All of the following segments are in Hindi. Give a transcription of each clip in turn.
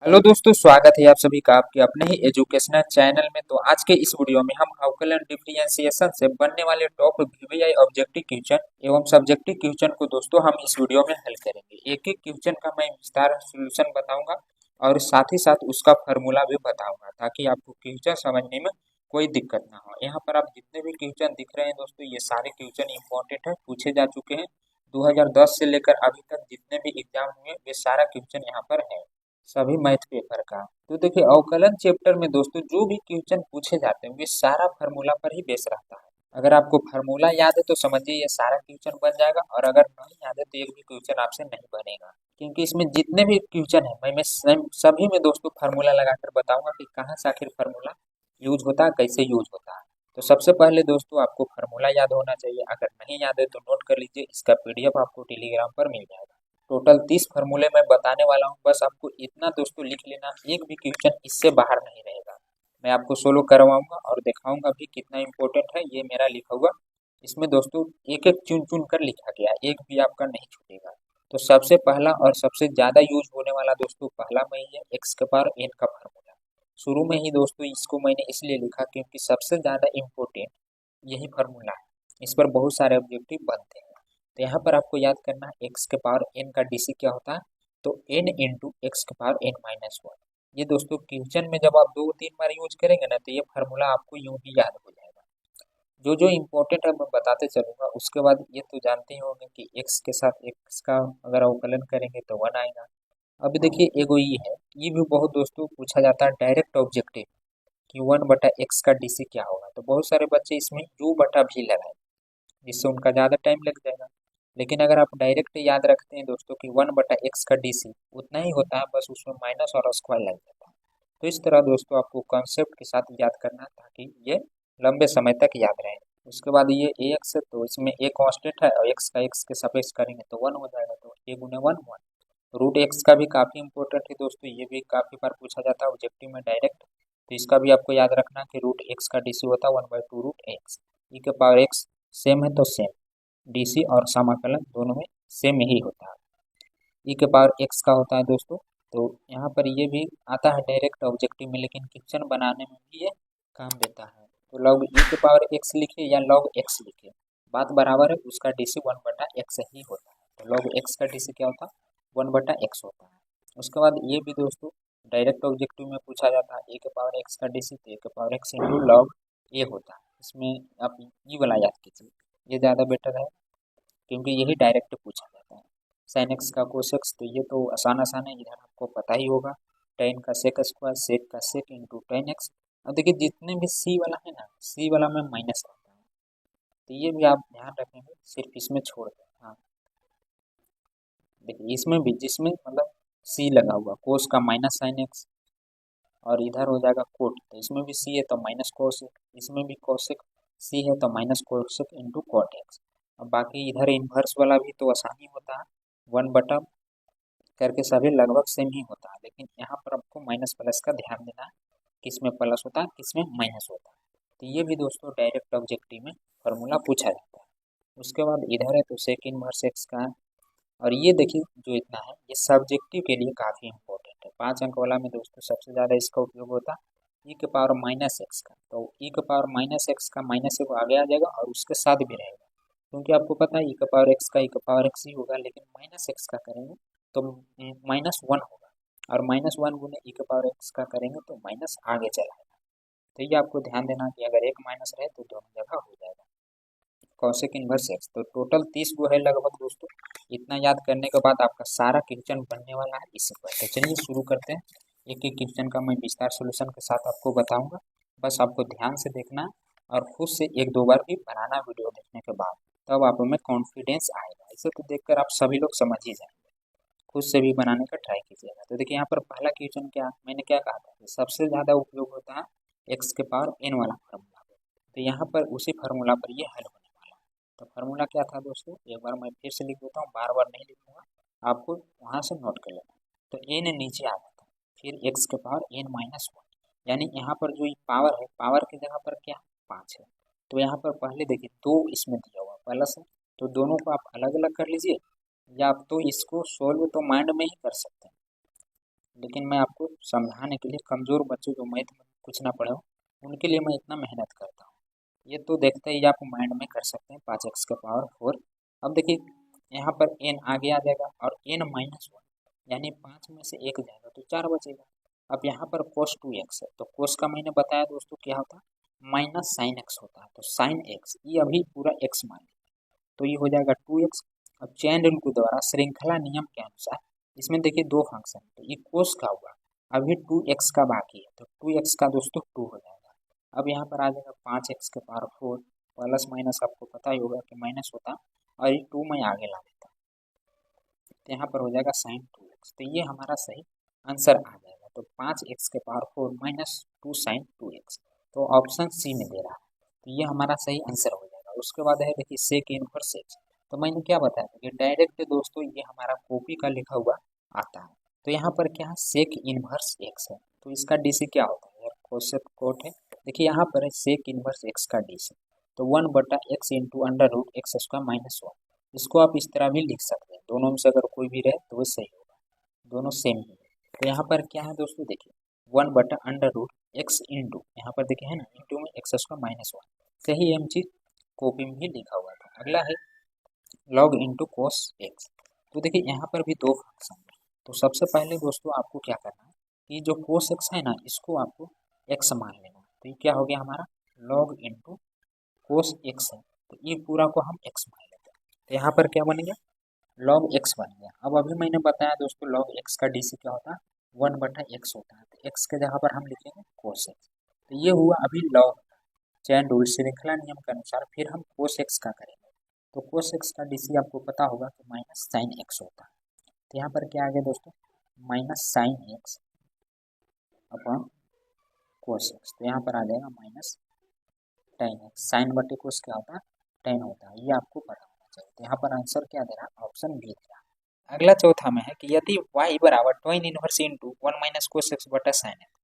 हेलो दोस्तों, स्वागत है आप सभी का आपके अपने ही एजुकेशनल चैनल में। तो आज के इस वीडियो में हम अवकलन डिफरेंशिएशन से बनने वाले टॉप वीवीआई ऑब्जेक्टिव क्वेश्चन एवं सब्जेक्टिव क्वेश्चन को दोस्तों हम इस वीडियो में हल करेंगे। एक एक क्वेश्चन का मैं विस्तार सॉल्यूशन बताऊंगा और साथ ही साथ उसका फार्मूला भी बताऊंगा ताकि आपको क्वेश्चन समझने में कोई दिक्कत ना हो। यहाँ पर आप जितने भी क्वेश्चन दिख रहे हैं दोस्तों, ये सारे क्वेश्चन इंपॉर्टेंट है, पूछे जा चुके हैं। 2010 से लेकर अभी तक जितने भी एग्जाम हुए वे सारा क्वेश्चन यहाँ पर है, सभी मैथ पेपर का। तो देखिए, अवकलन चैप्टर में दोस्तों जो भी क्वेश्चन पूछे जाते हैं वे सारा फार्मूला पर ही बेस रहता है। अगर आपको फार्मूला याद है तो समझिए ये सारा क्वेश्चन बन जाएगा, और अगर नहीं याद है तो एक भी क्वेश्चन आपसे नहीं बनेगा, क्योंकि इसमें जितने भी क्वेश्चन है मैं सभी में दोस्तों फार्मूला लगाकर बताऊंगा कि कहाँ से आखिर फार्मूला यूज होता है, कैसे यूज होता है। तो सबसे पहले दोस्तों आपको फार्मूला याद होना चाहिए। अगर नहीं याद है तो नोट कर लीजिए, इसका पीडीएफ आपको टेलीग्राम पर मिल जाएगा। टोटल 30 फार्मूले मैं बताने वाला हूँ, बस आपको इतना दोस्तों लिख लेना, एक भी क्वेश्चन इससे बाहर नहीं रहेगा। मैं आपको सोल्व करवाऊंगा और दिखाऊंगा भी कितना इंपॉर्टेंट है ये मेरा लिखा हुआ। इसमें दोस्तों एक एक चुन चुन कर लिखा गया, एक भी आपका नहीं छूटेगा। तो सबसे पहला और सबसे ज्यादा यूज होने वाला दोस्तों पहला में ही है एक्स के पावर एन का फार्मूला। शुरू में ही दोस्तों इसको मैंने इसलिए लिखा क्योंकि सबसे ज्यादा इम्पोर्टेंट यही फार्मूला है, इस पर बहुत सारे ऑब्जेक्टिव बनते हैं। तो यहाँ पर आपको याद करना है एक्स के पावर एन का डीसी क्या होता है, तो एन इंटू एक्स के पावर एन माइनस वन। ये दोस्तों क्वेश्चन में जब आप 2-3 बार यूज करेंगे ना तो ये फार्मूला आपको यूं ही याद हो जाएगा। जो जो इम्पोर्टेंट है मैं बताते चलूंगा। उसके बाद ये तो जानते ही होंगे कि एक्स के साथ एक्स का अगर अवकलन करेंगे तो वन आएगा। अभी देखिए एगो ये है, ये भी बहुत दोस्तों पूछा जाता है डायरेक्ट ऑब्जेक्टिव कि 1/x का डीसी क्या होगा। तो बहुत सारे बच्चे इसमें u बटा भी लगाए, जिससे उनका ज़्यादा टाइम लग जाएगा। लेकिन अगर आप डायरेक्ट याद रखते हैं दोस्तों कि 1/x का डीसी उतना ही होता है, बस उसमें माइनस और स्क्वायर लग जाता है। तो इस तरह दोस्तों आपको कॉन्सेप्ट के साथ याद करना ताकि ये लंबे समय तक याद रहे। उसके बाद ये ए एक्स है, तो इसमें ए कांस्टेंट है और एक्स का एक्स के सापेक्ष करेंगे तो वन हो जाएगा, तो ए गुने वन वन। रूट एक्स का भी काफ़ी इंपॉर्टेंट है दोस्तों, ये भी काफ़ी बार पूछा जाता है ऑब्जेक्टिव में डायरेक्ट। तो इसका भी आपको याद रखना कि रूट एक्स का डीसी होता है 1/2 रूट एक्स। ई के पावर एक्स सेम है तो सेम, डीसी और समाकलन दोनों में सेम ही होता है। ई के पावर एक्स का होता है दोस्तों, तो यहाँ पर ये भी आता है डायरेक्ट ऑब्जेक्टिव में, लेकिन क्वेश्चन बनाने में भी ये काम देता है। तो लॉग ई के पावर एक्स लिखे या लॉग एक्स लिखे, बात बराबर है, उसका डीसी 1/x ही होता है। तो लॉग एक्स का डीसी क्या होता है, 1/x होता है। उसके बाद ये भी दोस्तों डायरेक्ट ऑब्जेक्टिव में पूछा जाता है, ए के पावर एक्स का डीसी तो ए के पावर एक्स इंटू लॉग ए होता है। इसमें आप ई वाला याद कीजिए, ये ज़्यादा बेटर है क्योंकि यही डायरेक्ट पूछा जाता है। साइन एक्स का कोसेक्स, तो ये तो आसान आसान है, इधर आपको पता ही होगा। टेन का सेक स्क्वायर, सेक का सेक इंटू टेन एक्स। अब देखिए जितने भी सी वाला है ना, सी वाला में माइनस रहता है, तो ये भी आप ध्यान रखेंगे, सिर्फ इसमें छोड़ दें। हाँ देखिए इसमें भी जिसमें मतलब सी लगा हुआ, कोस का माइनस साइन एक्स, और इधर हो जाएगा कोट, तो इसमें भी सी है तो माइनस कोसेक, इसमें भी कोसेक सी है तो minus cosec into cot x. अब बाकी इधर इन्वर्स वाला भी तो आसानी होता है, 1/, करके सभी लगभग सेम ही होता है, लेकिन यहाँ पर आपको माइनस प्लस का ध्यान देना है, किसमें प्लस होता है किसमें माइनस होता है। तो ये भी दोस्तों डायरेक्ट ऑब्जेक्टिव में फार्मूला पूछा जाता है। उसके बाद इधर है तो सेक इनवर्स एक्स का है। और ये देखिए जो इतना है ये सब्जेक्टिव के लिए काफ़ी इंपॉर्टेंट है। 5 अंक वाला में दोस्तों सबसे ज़्यादा इसका उपयोग होता है ई के पावर माइनस एक्स का। तो ई के पावर माइनस एक्स का माइनस एक आगे आ जाएगा और उसके साथ भी रहेगा, क्योंकि आपको पता है ई के पावर एक्स का ई के पावर एक्स ही होगा, लेकिन माइनस एक्स का करेंगे तो माइनस वन होगा, और माइनस वन गुने ई के पावर एक्स का करेंगे तो माइनस आगे चलाएगा। तो ये आपको ध्यान देना कि अगर एक माइनस रहे तो दोनों जगह हो जाएगा। कॉसेक इनवर्स एक्स, तो टोटल 30 गो है लगभग दोस्तों। इतना याद करने के बाद आपका सारा क्वेश्चन बनने वाला है इसी पर। तो चलिए शुरू करते हैं। एक एक क्वेश्चन का मैं विस्तार सोल्यूशन के साथ आपको बताऊंगा, बस आपको ध्यान से देखना और खुद से एक दो बार भी बनाना वीडियो देखने के बाद, तब आप में कॉन्फिडेंस आएगा। इसे तो देखकर आप सभी लोग समझ ही जाएंगे, खुद से भी बनाने का ट्राई कीजिएगा। तो देखिए यहाँ पर पहला क्वेश्चन क्या मैंने क्या कहा था, सबसे ज़्यादा उपयोग होता है एक्स के पावर एन वाला फार्मूला। तो यहाँ पर उसी फार्मूला पर ये हल होने वाला है। तो फार्मूला क्या था दोस्तों, एक बार मैं फिर से लिख देता हूँ, बार बार नहीं लिखूंगा, आपको वहाँ से नोट कर लेना। तो एन नीचे आ जाता है, फिर एक्स के पावर एन माइनस वन, यानी यहाँ पर जो पावर है, पावर की जगह पर क्या 5 है। तो यहाँ पर पहले देखिए दो इसमें दिया हुआ प्लस है, तो दोनों को आप अलग अलग कर लीजिए, या आप तो इसको सोल्व तो माइंड में ही कर सकते हैं, लेकिन मैं आपको समझाने के लिए कमज़ोर बच्चों जो मैथ में कुछ ना पढ़े हो उनके लिए मैं इतना मेहनत करता हूँ। ये तो देखते ही आप माइंड में कर सकते हैं 5x⁴। अब देखिए यहाँ पर n आगे आ जाएगा और n-1 यानी 5 में से 1 जाएगा तो 4 बचेगा। अब यहाँ पर cos 2x है तो cos का मैंने बताया दोस्तों क्या होता है माइनस साइन x होता है, तो साइन x ये अभी पूरा x मान तो ये हो जाएगा 2x। अब चैन रूल के द्वारा श्रृंखला नियम के अनुसार इसमें देखिए दो फंक्शन तो ये cos का हुआ, अभी 2x का बाकी है तो 2x का दोस्तों 2 हो जाएगा। अब यहाँ पर आ जाएगा 5x⁴ प्लस माइनस आपको पता ही होगा कि माइनस होता और ये 2 में आगे ला देता तो यहाँ पर हो जाएगा साइन 2x, तो ये हमारा सही आंसर आ जाएगा। तो 5x⁴ माइनस 2 साइन 2x, तो ऑप्शन सी में दे रहा है तो ये हमारा सही आंसर हो जाएगा। उसके बाद है देखिए सेक इनवर्स एक्स, तो मैंने क्या बताया था कि डायरेक्ट दोस्तों ये हमारा कॉपी का लिखा हुआ आता है। तो यहाँ पर क्या है सेक इनवर्स एक्स है तो इसका डीसी क्या होता है यार क्वेश्चन कोट है। देखिए यहाँ पर है सेक इनवर्स एक्स का डीसी तो 1/x into under root x²-1, इसको आप इस तरह भी लिख सकते हैं, दोनों में से अगर कोई भी रहे तो वो सही होगा, दोनों सेम ही है। तो यहाँ पर क्या है दोस्तों देखिए 1/√x इंटू यहाँ पर देखिए है ना इंटू में x²-1 सही एम चीज कॉपी में ही लिखा हुआ था। अगला है लॉग इंटू कोस एक्स, तो देखिए यहाँ पर भी दो फंक्शन है। तो सबसे पहले दोस्तों आपको क्या करना है कि जो कोस एक्स है ना इसको आपको एक्स मान लेना, तो ये क्या हो गया हमारा लॉग इंटू कोस एक्स है तो ये पूरा को हम एक्स मान लेते हैं, तो यहाँ पर क्या बन गया लॉग एक्स बन गया। अब अभी मैंने बताया दोस्तों लॉग एक्स का डीसी क्या होता है 1/x होता है, तो एक्स के जगह पर हम लिखेंगे कोस एक्स, तो ये हुआ अभी लॉग चैन रूल श्रृंखला नियम के अनुसार। फिर हम कोस एक्स का करेंगे तो कोस एक्स का डीसी आपको पता होगा कि माइनस साइन एक्स होता है, तो यहाँ पर क्या आ गया दोस्तों minus sine x upon cos x, तो यहाँ पर आ जाएगा माइनस टेन एक्स, साइन बटे कोस क्या होता है टेन होता है, ये आपको पता होना चाहिए। तो यहाँ पर आंसर क्या दे रहा है ऑप्शन बी दे रहा है। अगला चौथा में है कि यदि y बराबर tan inverse into 1 - cos x बटा साइन एक्स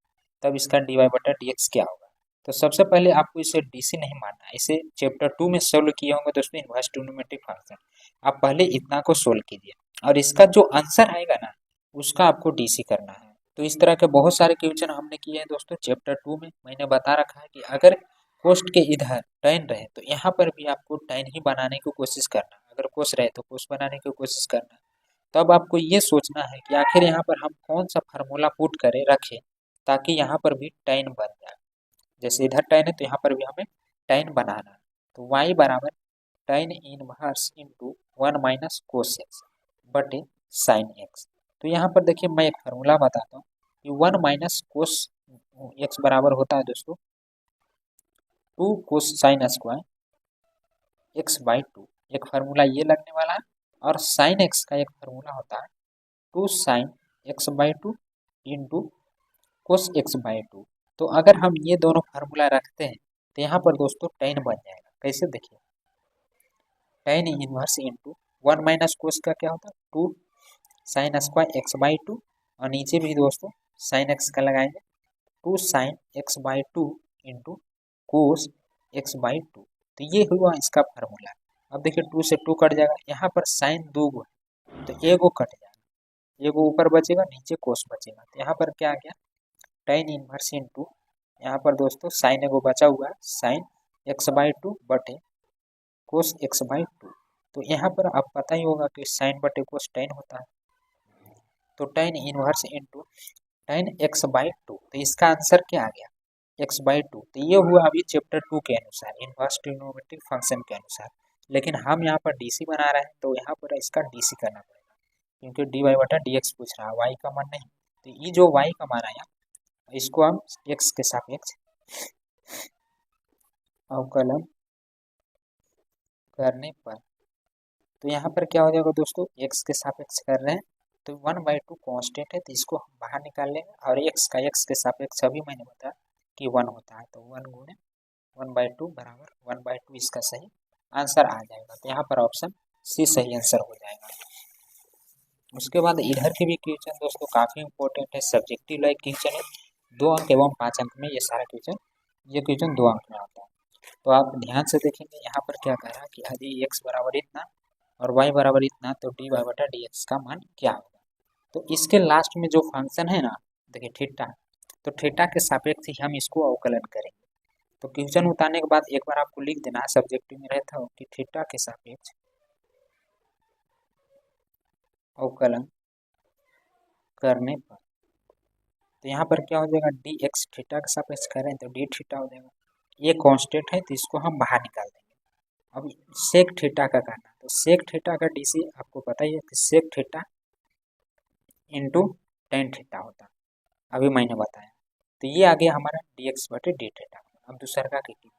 तब इसका dy बटा dx क्या होगा। तो सबसे पहले आपको इसे डीसी नहीं मानना है, इसे चैप्टर 2 में सोल्व किए होंगे दोस्तों इनवर्स ट्रिग्नोमेट्रिक फंक्शन, आप पहले इतना को सोल्व कीजिए और इसका जो आंसर आएगा ना उसका आपको डीसी करना है। तो इस तरह के बहुत सारे क्वेश्चन हमने किए हैं दोस्तों चैप्टर 2 में, मैंने बता रखा है कि अगर कोस्ट के इधर टैन रहे तो यहाँ पर भी आपको टैन ही बनाने की कोशिश करना, अगर कोस रहे तो कोस बनाने की कोशिश करना। तब आपको ये सोचना है कि आखिर यहाँ पर हम कौन सा फार्मूला पुट करें रखें ताकि यहाँ पर भी टैन बन जाए। जैसे इधर टैन है तो यहाँ पर भी हमें टैन बनाना है, तो y बराबर tan inverse into 1 - cos x बटे साइन एक्स। तो यहाँ पर देखिए मैं एक फार्मूला बताता हूँ कि 1 - cos x बराबर होता है दोस्तों 2 cos साइन स्क्वायर x/2, एक फार्मूला ये लगने वाला है, और साइन एक्स का एक फार्मूला होता है 2 sign x/2 into cos x/2। तो अगर हम ये दोनों फार्मूला रखते हैं तो यहाँ पर दोस्तों टैन बन जाएगा, कैसे देखिए टैन इनवर्स इंटू 1 - कोस का क्या होता है 2 साइन स्क्वायर x/2 और नीचे भी दोस्तों साइन एक्स का लगाएंगे 2 sign x/2 into cos x/2, तो ये हुआ इसका फार्मूला। अब देखिए 2 से 2 कट जाएगा, यहाँ पर साइन 2 गो है तो एगो कट जाएगा, एगो ऊपर बचेगा नीचे कोस बचेगा, तो यहाँ पर क्या आ गया टैन इनवर्स इंटू यहाँ पर दोस्तों साइन एगो बचा हुआ है साइन x/2 बटे कोस x/2। तो यहाँ पर आप पता ही होगा कि साइन बटे कोस टैन होता है, तो tan inverse into tan x/2, तो इसका आंसर क्या आ गया x/2। तो ये हुआ अभी चैप्टर 2 के अनुसार इनवर्स ट्रिग्नोमेट्रिक फंक्शन के अनुसार, लेकिन हम यहाँ पर डीसी बना रहे हैं तो यहाँ पर इसका डीसी करना पड़ेगा क्योंकि dy बटा dx पूछ रहा है, y का मान नहीं। तो ये जो y का मान आया इसको हम x के सापेक्ष अवकलन करने पर, तो यहाँ पर क्या हो जाएगा दोस्तों x के सापेक्ष कर रहे हैं तो 1/2 कांस्टेंट है तो इसको हम बाहर निकाल लेंगे, और x के सापेक्ष अभी मैंने बताया कि 1 होता है, तो 1 गुणे 1/2 बराबर 1/2 इसका सही आंसर आ जाएगा। तो यहाँ पर ऑप्शन सी सही आंसर हो जाएगा। उसके बाद इधर के भी क्वेश्चन दोस्तों काफ़ी इंपॉर्टेंट है, सब्जेक्टिव लाइक क्वेश्चन है, 2 अंक एवं 5 अंक में ये सारा क्वेश्चन, ये क्वेश्चन 2 अंक में आता है। तो आप ध्यान से देखेंगे यहाँ पर क्या कह रहा है कि यदि x बराबर इतना और y बराबर इतना तो dy बटा dx का मान क्या होगा। तो इसके लास्ट में जो फंक्शन है ना, देखिए थीटा, तो थीटा के सापेक्ष ही हम इसको अवकलन करेंगे। तो क्वेश्चन उतारने के बाद एक बार आपको लिख देना है, सब्जेक्टिव में रहता हो कि थीटा के सापेक्ष अवकलन करने पर, तो यहाँ पर क्या हो जाएगा, डी एक्स थीटा के सापेक्ष करें तो डी थीटा हो जाएगा। ये कांस्टेंट है तो इसको हम बाहर निकाल देंगे। अब सेक थीटा का करना, तो सेक थीटा का डीसी आपको पता ही है कि sec theta into tan theta होता है, अभी मैंने बताया। तो ये आ गया हमारा डी एक्स बटे डी थीटा। अब दूसरा का कीजिए,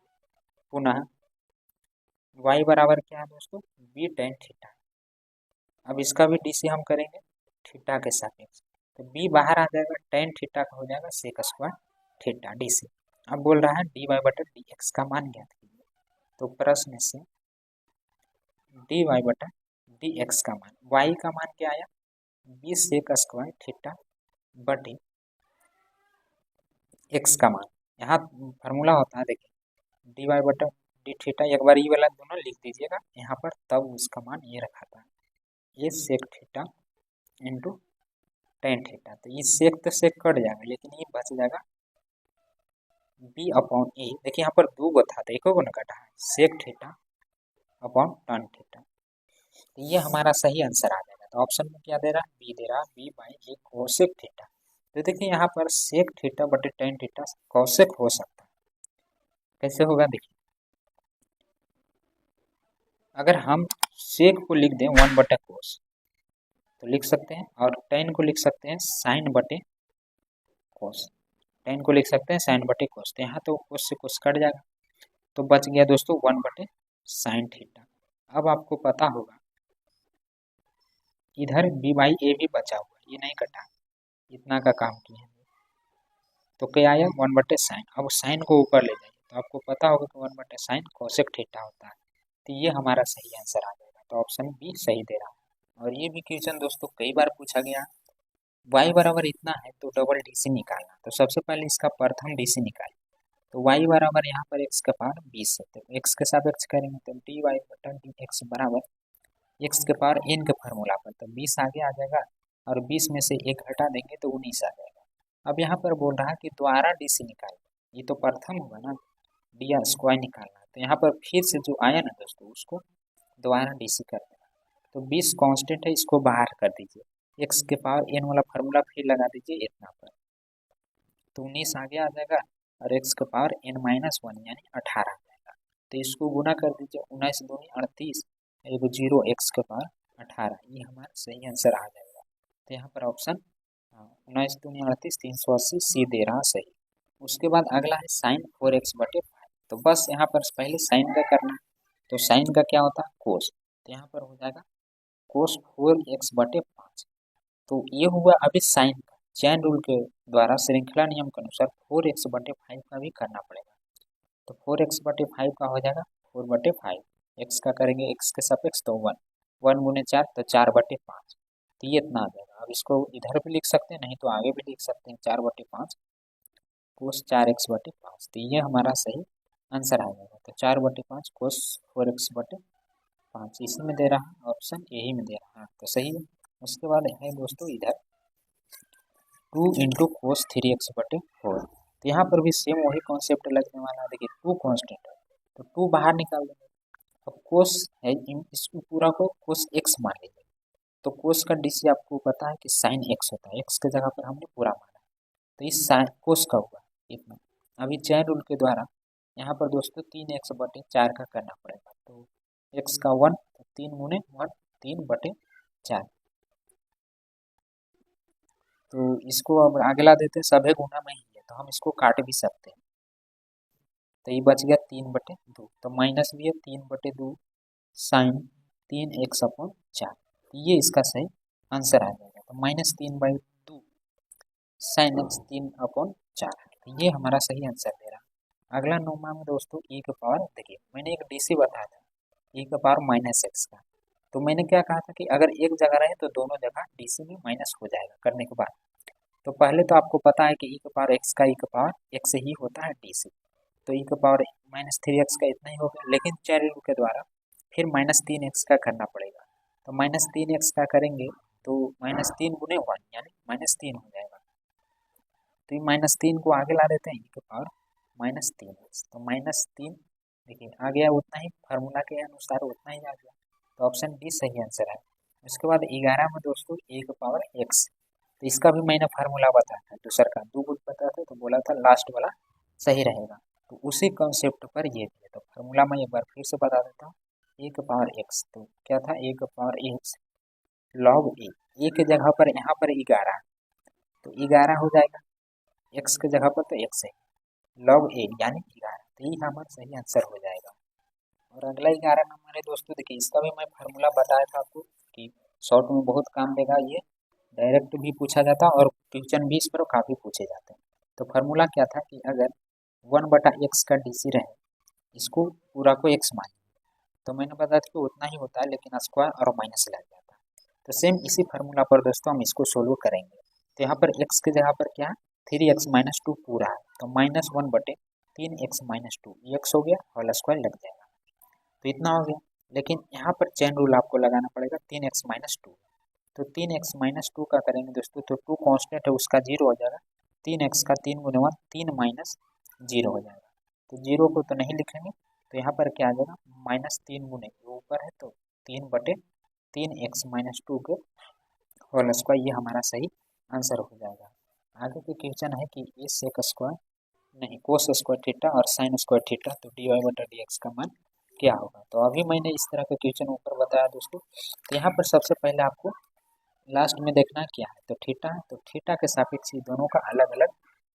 पुनः y बराबर क्या है दोस्तों, बी टेन थीटा। अब इसका भी डीसी हम करेंगे थीटा के सापेक्ष, तो b बाहर आ जाएगा, टेन थीटा का हो जाएगा सेक स्क्वायर थीटा डीसी। अब बोल रहा है डी वाई बटा डी एक्स का मान ज्ञात कीजिए, तो प्रश्न से डी वाई बटा डी एक्स का मान, y का मान क्या आया, बी सेक स्क्वायर थीटा बटे एक्स का मान। यहाँ फार्मूला होता है देखिए, डी वाई बटा डी थीटा, एक बार ये वाला दोनों लिख दीजिएगा यहाँ पर, तब उसका मान ये रखा था, ये sec theta into tan theta. तो ये सेक तो सेक कट जाएगा, लेकिन ये बच जाएगा बी अपॉन ए। देखिए यहाँ पर दो गो था, तो एक ना कटा है, sec theta upon tan theta. तो ये हमारा सही आंसर आ जाएगा। तो ऑप्शन में क्या दे रहा है, बी दे रहा है, B by A cosec theta. तो देखिए यहाँ पर सेक थीटा बटे टेन थीटा कोसेक हो सकता है, कैसे होगा देखिए, अगर हम सेक को लिख दें वन बटे कोस तो लिख सकते हैं, और टेन को लिख सकते हैं साइन बटे कोस, टेन को लिख सकते हैं साइन बटे कोस। तो यहाँ तो कोस से कोस कट जाएगा, तो बच गया दोस्तों वन बटे साइन थीटा। अब आपको पता होगा इधर बी बाई ए भी बचा हुआ, ये नहीं कटा, इतना का काम किया है, तो क्या आया वन बटे साइन। अब साइन को ऊपर ले जाइए, तो आपको पता होगा कि वन बटे साइन कोसेक थीटा होता है। तो ये हमारा सही आंसर आ जाएगा। तो ऑप्शन बी सही दे रहा है। और ये भी क्वेश्चन दोस्तों कई बार पूछा गया, y बराबर इतना है तो डबल डीसी निकालना। तो सबसे पहले इसका प्रथम डीसी निकालें, तो y बराबर यहाँ पर x का पावर 20 है, तो x के सापेक्ष करेंगे तो डी वाई बटा डी एक्स बराबर x के पावर n के फार्मूला पर, तो 20 आगे आ जाएगा, और 20 में से एक घटा देंगे तो 19 आ जाएगा। अब यहाँ पर बोल रहा है कि द्वारा डीसी निकाल, ये तो प्रथम होगा ना, डी स्क्वायर निकालना, तो यहाँ पर फिर से जो आया ना दोस्तों उसको द्वारा डीसी कर देना। तो 20 कांस्टेंट है, इसको बाहर कर दीजिए, एक्स के पावर एन वाला फार्मूला फिर लगा दीजिए इतना पर, तो 19 आगे आ जाएगा, और एक्स के पावर एन माइनस वन यानी 18 आ जाएगा। तो इसको गुना कर दीजिए, 19 दूनी 38, एक जीरो एक्स के पावर 18, ये हमारा सही आंसर आ जाएगा। तो यहाँ पर ऑप्शन 19 दूनी 38, 380 सी दे रहा सही। उसके बाद अगला है साइन 4x बटे 5, तो बस यहाँ पर पहले साइन का करना, तो साइन का क्या होता है कोस, तो यहाँ पर हो जाएगा कोस 4x बटे 5। तो ये हुआ अभी साइन का, चैन रूल के द्वारा श्रृंखला नियम के अनुसार 4x बटे 5 का भी करना पड़ेगा। तो 4x बटे 5 का हो जाएगा 4 बटे 5, एक्स का करेंगे एक्स के सापेक्ष तो 1, 1 गुने 4 तो 4 बटे 5, तो ये इतना आ जाएगा। अब इसको इधर भी लिख सकते हैं, नहीं तो आगे भी लिख सकते हैं, 4 बटे 5 कोस 4x बटे 5, तो ये हमारा सही आंसर आ जाएगा। तो 4 बटे 5 कोस 4x बटे 5 इसी में दे रहा है, ऑप्शन यही में दे रहा है, तो सही है। उसके बाद है दोस्तों इधर 2 इंटू कोस 3x बटे 4, तो यहाँ पर भी सेम वही कॉन्सेप्ट लगने वाला है। देखिए 2 कॉन्स्टेंट है तो 2 बाहर निकाल देंगे, अब कोस है इस पूरा को कोस x मान लीजिए, तो कोस का डीसी आपको पता है कि साइन x होता है, x के जगह पर हमने पूरा माना, तो इस साइन कोस का हुआ इतना। अभी चैन रूल के द्वारा यहाँ पर दोस्तों 3x बटे 4 का करना पड़ेगा, तो x का 1, तो 3 गुने 1 3 बटे 4, तो इसको अब अगला देते हैं, सभे गुना में ही है तो हम इसको काट भी सकते हैं, तो ये बच गया 3 बटे 2, तो माइनस भी है 3 बटे 2 साइन 3x अपॉन 4, तो ये इसका सही आंसर आ जाएगा। तो -3/2 साइन x 3 अपॉन 4, तो ये हमारा सही आंसर दे रहा है। अगला 9वां में दोस्तों e के पावर, देखिए मैंने एक डीसी बताया था e के पावर -x का, तो मैंने क्या कहा था कि अगर एक जगह रहे तो दोनों जगह डीसी में माइनस हो जाएगा करने के बाद। तो पहले तो आपको पता है कि e के पावर x का e के पावर x ही होता है डीसी, तो e के पावर -3x का इतना ही होगा, लेकिन चैन रूल के द्वारा फिर -3x का करना पड़ेगा, तो -3x का करेंगे तो -3 × 1 यानी -3 हो जाएगा। तो ये -3 को आगे ला देते हैं e के पावर -3x, तो -3 देखिए आ गया, उतना ही फार्मूला के अनुसार उतना ही आ गया, तो ऑप्शन डी सही आंसर है। उसके बाद 11 में दोस्तों e के पावर x, तो इसका भी मैंने फार्मूला बताया था, दूसरा का 2 गुण बताया था, तो बोला था लास्ट वाला सही रहेगा, तो उसी कॉन्सेप्ट पर ये भी है। तो फार्मूला मैं एक बार फिर से बता देता हूँ, e के पावर x, तो क्या था e के पावर x log a के जगह पर यहाँ पर 11, तो 11 हो जाएगा, x के जगह पर तो x है, log a यानी 11, तो ये हमारा सही आंसर हो जाएगा। और अगला 11 नंबर है दोस्तों, देखिए इसका भी मैं फार्मूला बताया था आपको कि शॉर्ट में बहुत काम देगा, ये डायरेक्ट भी पूछा जाता और क्वेश्चन भी इस पर काफ़ी पूछे जाते हैं। तो फार्मूला क्या था कि अगर 1/x का DC रहे, इसको पूरा को x मान, तो मैंने बताया था कि उतना ही होता है, लेकिन स्क्वायर और माइनस लग जाता है। तो सेम इसी फार्मूला पर दोस्तों हम इसको सोल्व करेंगे। तो यहाँ पर x के जगह पर क्या है 3x - 2 पूरा है, तो -1/3x - 2 x हो गया, होल स्क्वायर लग जाएगा, तो इतना हो गया। लेकिन यहाँ पर चेन रूल आपको लगाना पड़ेगा 3x - 2, तो 3x - 2 का करेंगे दोस्तों, तो 2 कांस्टेंट है उसका 0 हो जाएगा, 3x का 3 × 1 3 - 0 हो जाएगा, तो 0 को तो नहीं लिखेंगे, तो यहाँ पर क्या आ जाएगा -3 गुने ऊपर है, तो 3/3x - 2 के होल स्क्वायर, ये हमारा सही आंसर हो जाएगा। आगे के क्वेश्चन है कि ए सेक स्क्वायर नहीं कोस स्क्वायर थीटा और साइन स्क्वायर थीटा, तो dy/dx का मान क्या होगा। तो अभी मैंने इस तरह का क्वेश्चन ऊपर बताया दोस्तों। तो यहाँ पर सबसे पहले आपको लास्ट में देखना क्या है, तो थीटा है, तो थीटा के सापेक्ष ही दोनों का अलग अलग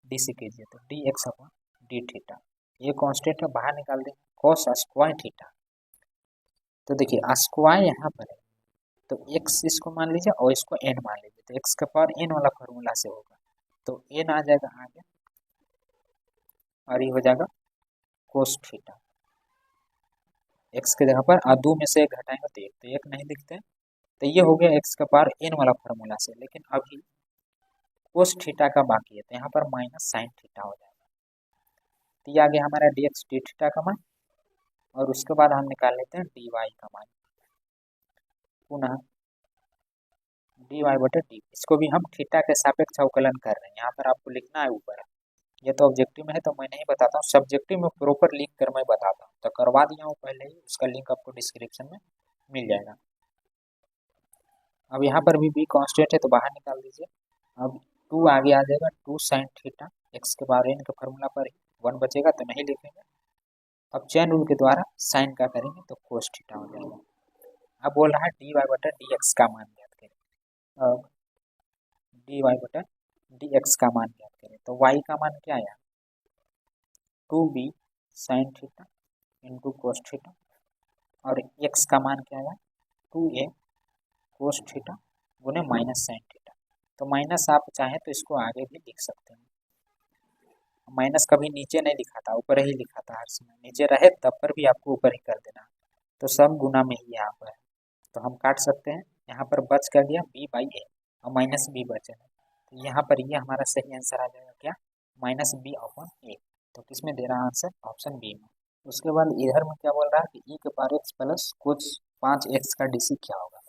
DC कीजिए, तो dx/d थीटा, ये कांस्टेंट है, बाहर निकाल दें cos स्क्वायर थीटा, तो देखिए स्क्वायर यहाँ पर है, तो x इसको मान लीजिए और इसको n मान लीजिए, तो x का पावर n वाला फॉर्मूला से होगा, तो n आ जाएगा आगे और ये हो जाएगा कोस थीटा, x के जगह पर 2 में से 1 घटाएंगे तो 1, तो 1 नहीं दिखते, तो ये हो गया x का पावर n वाला फॉर्मूला से। लेकिन अभी कोस थीटा का बाकी है, तो यहाँ पर माइनस साइन थीटा हो जाएगा, तो ये आ गया हमारा dx d थीटा का मान, और उसके बाद हम निकाल लेते हैं dy का मान, पुनः dy/d, इसको भी हम थीटा के सापेक्ष अवकलन कर रहे हैं, यहाँ पर आपको लिखना है ऊपर, ये तो ऑब्जेक्टिव में है तो मैं नहीं बताता हूँ, सब्जेक्टिव में प्रॉपर लिख कर मैं बताता हूँ, तो करवा दिया हूँ पहले ही, उसका लिंक आपको डिस्क्रिप्शन में मिल जाएगा। अब यहाँ पर भी b कांस्टेंट है, तो बाहर निकाल दीजिए, अब 2 आगे आ जाएगा, 2 साइन थीटा, x के बारे n के फॉर्मूला पर ही 1 बचेगा तो नहीं लिखेंगे। अब चैन रूल के द्वारा साइन का करेंगे तो कोस थीटा हो जाएगा। अब बोल रहा है dy/dx का मान ज्ञात करें, अब dy/dx का मान ज्ञात करें, तो y का मान क्या आया 2b sine theta into cos theta, और x का मान क्या आया 2a कोस थीटा गुने माइनस साइन थीटा, तो माइनस आप चाहें तो इसको आगे भी लिख सकते हैं, माइनस कभी नीचे नहीं लिखा था, ऊपर ही लिखा था, हर समय नीचे रहे तब पर भी आपको ऊपर ही कर देना, तो सब गुना में ही यहाँ पर है, तो हम काट सकते हैं, यहाँ पर बच कर गया b/a और माइनस b बचे हैं, तो यहाँ पर ये हमारा सही आंसर आ जाएगा क्या -b/a, तो किसमें दे रहा है आंसर ऑप्शन बी में। उसके बाद इधर में क्या बोल रहा है कि e के पावर x प्लस कुछ 5x का DC क्या होगा,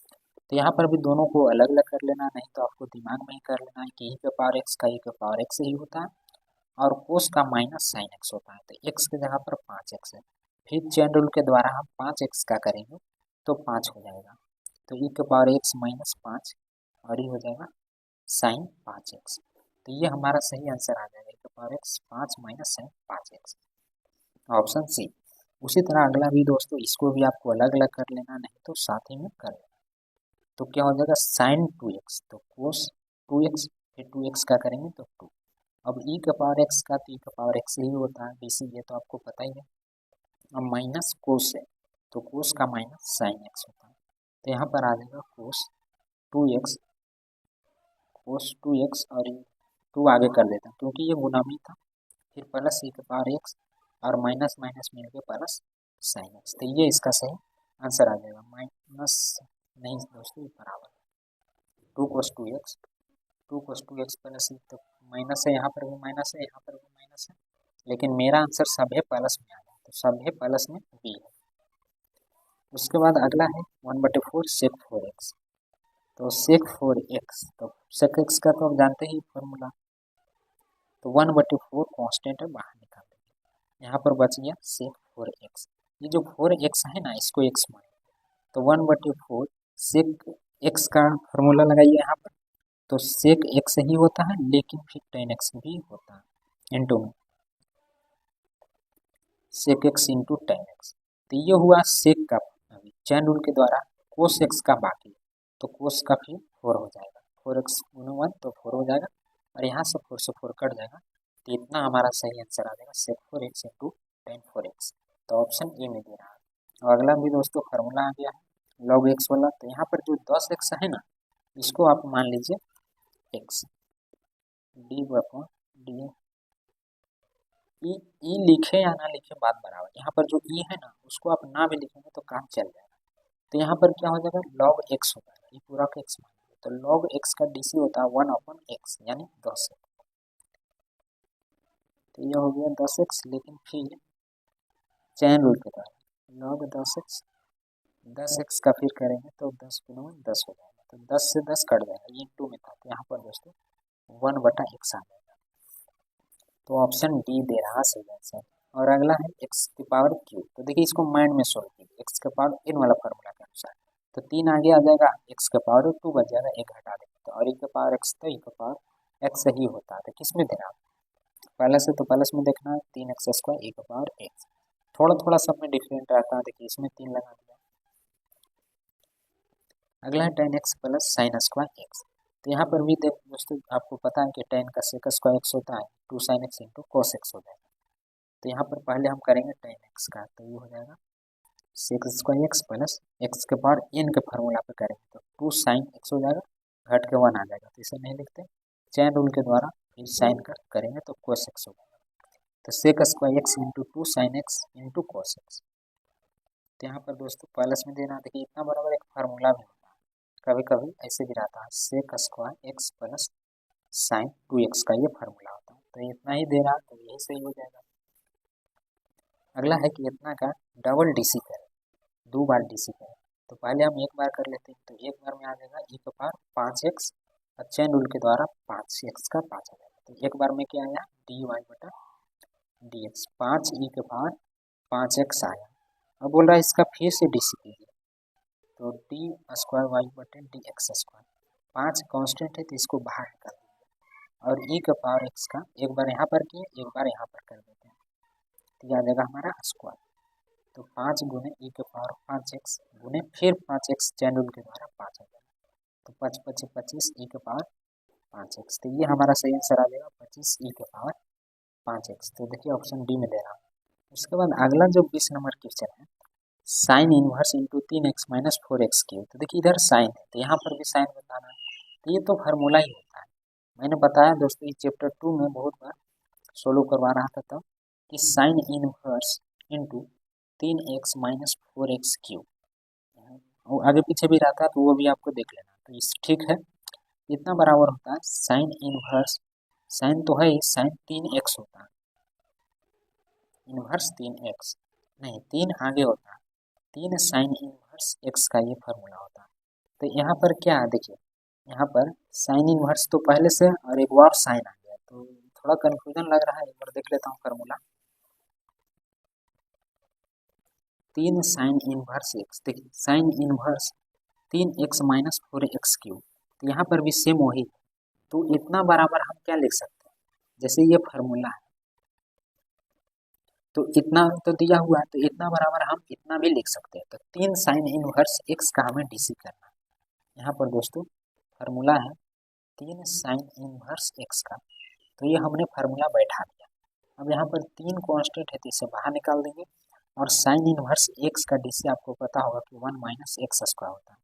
तो यहाँ पर भी दोनों को अलग अलग कर लेना, नहीं तो आपको दिमाग में ही कर लेना है कि e के पावर x का e के पावर x ही होता है और कोस का माइनस साइन x होता है, तो x के जगह पर 5x है, फिर चेन रूल के द्वारा हम 5x का करेंगे तो 5 हो जाएगा, तो e के पावर x - 5 और ये हो जाएगा साइन 5x, तो ये हमारा सही आंसर आ जाएगा, e के power x 5 - sine 5x, option C. उसी तरह अगला भी दोस्तों, इसको भी आपको अलग अलग कर लेना, नहीं तो साथ ही में कर लेना, तो क्या हो जाएगा साइन 2x, तो कोस 2x, फिर 2x का करेंगे तो 2, अब e के पावर x का तो e के पावर x ही होता है DC, ये तो आपको पता ही है, अब माइनस कोस है, तो कोस का माइनस साइन x होता है, तो यहाँ पर आ जाएगा कोस 2x, कोस 2x और 2 आगे कर देता हूँ क्योंकि ये गुना में था, फिर प्लस e के पावर x और माइनस माइनस मिल के प्लस साइन x, तो ये इसका सही आंसर आ जाएगा, माइनस नहीं दोस्तों बराबर 2 cos 2x, 2 cos 2x plus, तो माइनस है, यहाँ पर भी माइनस है, यहाँ पर भी माइनस है, लेकिन मेरा आंसर सभी प्लस में आ गया, तो सभी प्लस में बी है। उसके बाद अगला है 1/4 sec 4x, तो सेक 4x, तो सेक x का तो आप जानते ही फॉर्मूला, तो 1/4 कांस्टेंट है, बाहर निकाल देंगे। यहाँ पर बच गया सेक 4x। ये जो 4x है ना, इसको x मान, तो 1/4 सेक x का फॉर्मूला लगाइए यहाँ पर, तो सेक x ही होता है, लेकिन फिर tan x भी होता है इंटू में सेक x इंटू tan x। तो ये हुआ सेक का, अभी चैन रूल के द्वारा कोस x का बाकी, तो कोस का फिर 4 हो जाएगा, 4x गुना 1 तो 4 हो जाएगा, और यहाँ से 4 से 4 कट जाएगा, तो इतना हमारा सही आंसर आ जाएगा सेक 4x इंटू tan 4x। तो ऑप्शन ए में दे रहा है। और अगला भी दोस्तों फार्मूला आ गया है log x वाला, तो यहाँ पर जो 10x है ना, इसको आप मान लीजिए x, डी अपॉन डी, ई लिखे या ना लिखे बात बराबर। यहाँ पर जो ई है ना, उसको आप ना भी लिखेंगे तो काम चल जाएगा। तो यहाँ पर क्या हो जाएगा, log x हो जाएगा, ये पूरा का x मान लीजिए, तो log x का डीसी होता है 1/x यानी 10x। तो ये हो गया 10x, लेकिन फिर चैन रूल के द्वारा log 10x का फिर करेंगे तो 10 गुना 10 हो जाएगा, तो 10 से 10 कट जाएगा, ये इंटू में था, तो यहाँ पर दोस्तों 1/x आ जाएगा। तो ऑप्शन डी दे रहा सही आंसर। और अगला है x की पावर क्यू, तो देखिए इसको माइंड में सोल्व कीजिए, x के पावर इन वाला फार्मूला के अनुसार, तो 3 आगे आ जाएगा, x के पावर 2 बच जाएगा, 1 हटा देंगे, तो और e के पावर x, तो e के पावर x ही होता है। तो किस में देना, पहले से तो प्लस में देखना है, 3x² e के पावर x, थोड़ा थोड़ा सब में डिफरेंट रहता है, देखिए इसमें 3 लगा दिया। अगला है tan x plus sin² x, तो यहाँ पर भी देख दोस्तों, आपको पता है कि tan का sec² x होता है, 2 sin x into cos x हो जाएगा। तो यहाँ पर पहले हम करेंगे tan x का, तो ये हो जाएगा sec² x प्लस x के पावर n के फार्मूला पे करेंगे तो 2 sin x हो जाएगा, घट के 1 आ जाएगा, तो इसे नहीं लिखते, चैन रूल के द्वारा फिर साइन का करेंगे तो cos x हो जाएगा, तो sec² x into 2 sin x into cos x। तो यहाँ पर दोस्तों प्लस में देना, देखिए इतना बराबर एक फार्मूला भी होता है, कभी कभी ऐसे भी रहता है, sec² x plus sin 2x का ये फार्मूला होता है, तो इतना ही दे रहा, तो यही सही हो जाएगा। अगला है कि इतना का डबल डीसी करें, 2 बार डीसी करें, तो पहले हम एक बार कर लेते हैं, तो एक बार में आ जाएगा e के पावर 5x, और चैन रूल के द्वारा 5x का 5 आ जाएगा, तो एक बार में क्या आया dy/dx, 5 e के पावर 5x आया। अब बोल रहा है इसका फिर से डीसी कीजिए, तो d² y/dx², 5 कांस्टेंट है तो इसको बाहर निकाल दीजिए, और e के पावर x का एक बार यहाँ पर किए, एक बार यहाँ पर कर देते हैं, तो आ जाएगा हमारा स्क्वायर, तो 5 गुने e के पावर 5x गुने फिर 5x, चैन रूल के द्वारा 5 आ जाएगा, तो 5 × 5 = 25 e के पावर 5x, तो ये हमारा सही आंसर आ जाएगा 25 e के पावर 5x। तो देखिए ऑप्शन डी में दे रहा हूँ। उसके बाद अगला जो 20 नंबर क्वेश्चन है, sine inverse into 3x minus 4x cube, तो देखिए इधर साइन है, तो यहाँ पर भी साइन बताना है, तो ये तो फार्मूला ही होता है, मैंने बताया दोस्तों ये चैप्टर 2 में बहुत बार सोल्व करवा रहा था, तब कि sine inverse into 3x minus 4x cube, वो आगे पीछे भी रहता है, तो वो भी आपको देख लेना, तो इस ठीक है, इतना बराबर होता है साइन इनवर्स, साइन तो है ही, साइन 3x होता है, इनवर्स 3x नहीं, 3 आगे होता है, 3 साइन इनवर्स x का ये फार्मूला होता है। तो यहाँ पर क्या है, देखिए यहाँ पर साइन इनवर्स तो पहले से, और एक बार साइन आ गया, तो थोड़ा कंफ्यूजन लग रहा है, एक बार देख लेता हूँ फार्मूला, 3 साइन इनवर्स x, देखिए sine inverse 3x minus 4x cube, तो यहाँ पर भी सेम वही, तो इतना बराबर हम क्या लिख सकते हैं, जैसे ये फार्मूला है, तो इतना तो दिया हुआ है, तो इतना बराबर हम इतना भी लिख सकते हैं, तो 3 साइन इनवर्स x का हमें डीसी करना है। यहाँ पर दोस्तों फार्मूला है 3 साइन इनवर्स x का, तो ये हमने फार्मूला बैठा दिया। अब यहाँ पर 3 कांस्टेंट है, तो इसे बाहर निकाल देंगे, और साइन इनवर्स x का डीसी आपको पता होगा कि 1 माइनस x² होता है,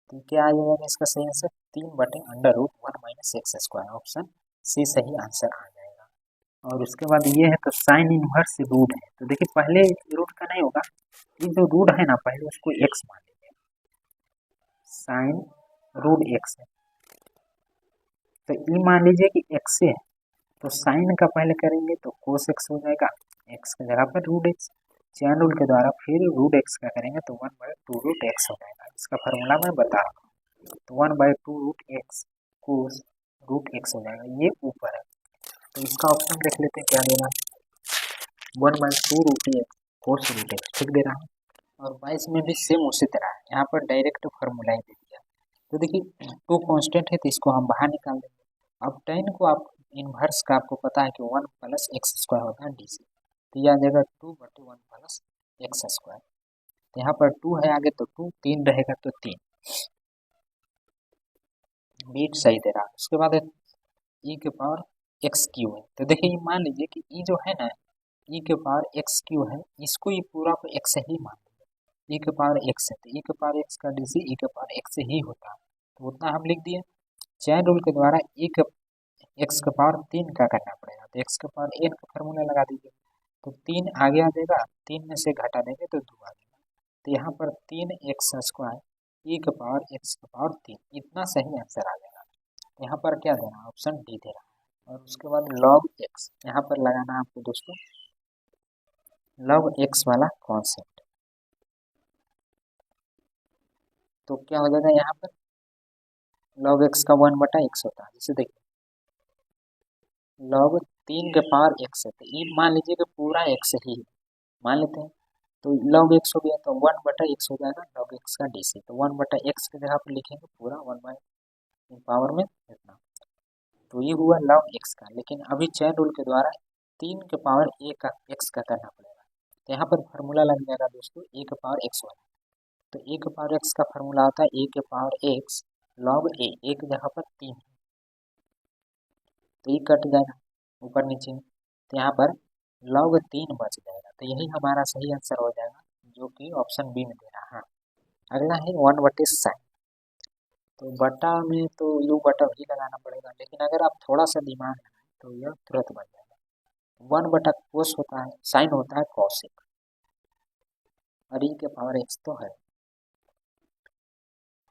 तो क्या आ जाएगा इसका सही answer 3/√1 minus x², option C सही आंसर आ जाएगा। और उसके बाद ये है तो साइन इनवर्स रूट है, तो देखिए पहले रूट का नहीं होगा, ये जो रूट है ना पहले उसको x मान लीजिए, साइन रूट x है, तो ये मान लीजिए कि x है, तो साइन का पहले करेंगे तो cos x हो जाएगा, x की जगह पर रूट x, चैन रूल के द्वारा फिर रूट x का करेंगे तो 1/2√x हो जाएगा, इसका फार्मूला मैं बता रहा हूँ। तो 1/2 रूट एक्स कोस रूट एक्स हो जाएगा, ये ऊपर है। तो इसका ऑप्शन देख लेते हैं क्या देना है, 1/2 रूट एक्स कोस रूट एक्स, ठीक दे रहा है। और 22 में भी सेम उसी तरह है, यहाँ पर डायरेक्ट फॉर्मूला ही दे दिया। तो देखिए टू कांस्टेंट है तो इसको हम बाहर निकाल देंगे। अब tan को आप इनवर्स का आपको पता है कि 1 + x² होता है DC, तो यह आ जाएगा 2/1 + x²। तो यहाँ पर 2 है आगे तो 2, 3 रहेगा तो 3, बीट सही दे रहा है। उसके बाद e⁻x³ है, तो देखिए मान लीजिए कि e जो है ना e⁻x³ है, इसको ये पूरा को x ही मान लीजिए, e⁻x है तो e⁻x का DC e⁻x ही होता है, तो उतना हम लिख दिए। चैन रूल के द्वारा x⁻3 का करना पड़ेगा, तो x⁻n का फॉर्मूला लगा दीजिए, तो 3 आगे आ जाएगा, 3 में से घटा देंगे तो 2 आ जाएगा। तो यहाँ पर 3x² e⁻x⁻3, इतना सही आंसर आ जाएगा। यहाँ पर क्या देना, ऑप्शन डी दे रहा है। और उसके बाद log x, यहाँ पर लगाना है आपको दोस्तों log x वाला कॉन्सेप्ट। तो क्या हो जाएगा, यहाँ पर log x का 1/x होता है, जैसे देखिए log 3 के पावर x है, तो ये मान लीजिए कि पूरा x ही है, मान लेते हैं। तो log x हो गया तो 1/x हो जाएगा log x का DC, तो 1/x की जगह पर लिखेंगे पूरा 1/पावर में इतना, तो ये हुआ log x का। लेकिन अभी चैन रूल के द्वारा 3 के पावर x का करना पड़ेगा, तो यहाँ पर फार्मूला लग जाएगा दोस्तों a⁻x वाला। तो a⁻x का फार्मूला आता है a⁻x log a, एक जगह पर 3, तो ये कट जाएगा ऊपर नीचे, तो यहाँ पर log 3 बच जाएगा, तो यही हमारा सही आंसर हो जाएगा, जो कि ऑप्शन बी में दे रहा है। अगला है 1/sin, तो बटा में तो u/v लगाना पड़ेगा, लेकिन अगर आप थोड़ा सा दिमाग लगाएं तो यह तुरंत बन जाएगा। 1/cos होता है, साइन होता है कॉसिक, और e⁻x तो है,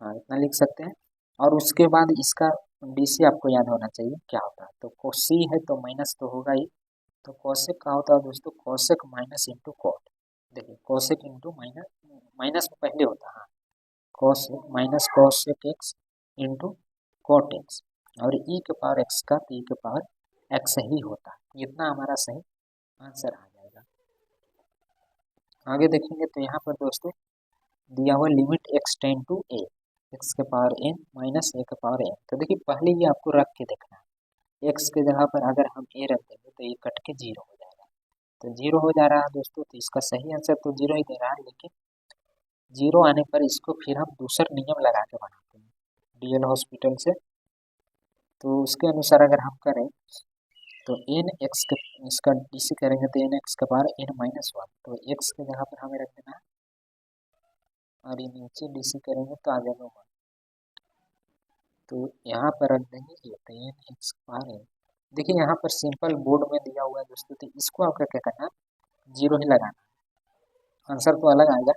हाँ इतना लिख सकते हैं। और उसके बाद इसका DC आपको याद होना चाहिए क्या होता है, तो कोसी है तो माइनस तो होगा ही, तो कॉसेक का होता है दोस्तों कॉसेक माइनस इंटू कॉट। देखिए कॉसेक इंटू माइनस, माइनस में पहले होता है, हाँ cosec minus cosec x into cot x, और e⁻x का तो e⁻x ही होता है, इतना हमारा सही आंसर आ जाएगा। आगे देखेंगे तो यहाँ पर दोस्तों दिया हुआ limit x tend to a x⁻n minus a⁻n, तो देखिए पहले ये आपको रख के देखना है, x के जगह पर अगर हम a रख देंगे तो ये कट के 0 हो जाएगा, तो 0 हो जा रहा है दोस्तों, तो इसका सही आंसर तो 0 ही दे रहा है, लेकिन 0 आने पर इसको फिर हम दूसरा नियम लगा के बनाते हैं DL हॉस्पिटल से, तो उसके अनुसार अगर हम करें तो n(x) के इसका DC करेंगे तो n(x⁻n-1), तो x के जगह पर हमें रख देना है, और ये नीचे DC करेंगे तो आ जाएगा 1, तो यहाँ पर रख देंगे ये, तो n(x⁻n), देखिए यहाँ पर सिंपल बोर्ड में दिया हुआ है दोस्तों, तो इसको आपका क्या करना है, 0 ही लगाना, आंसर तो अलग आएगा,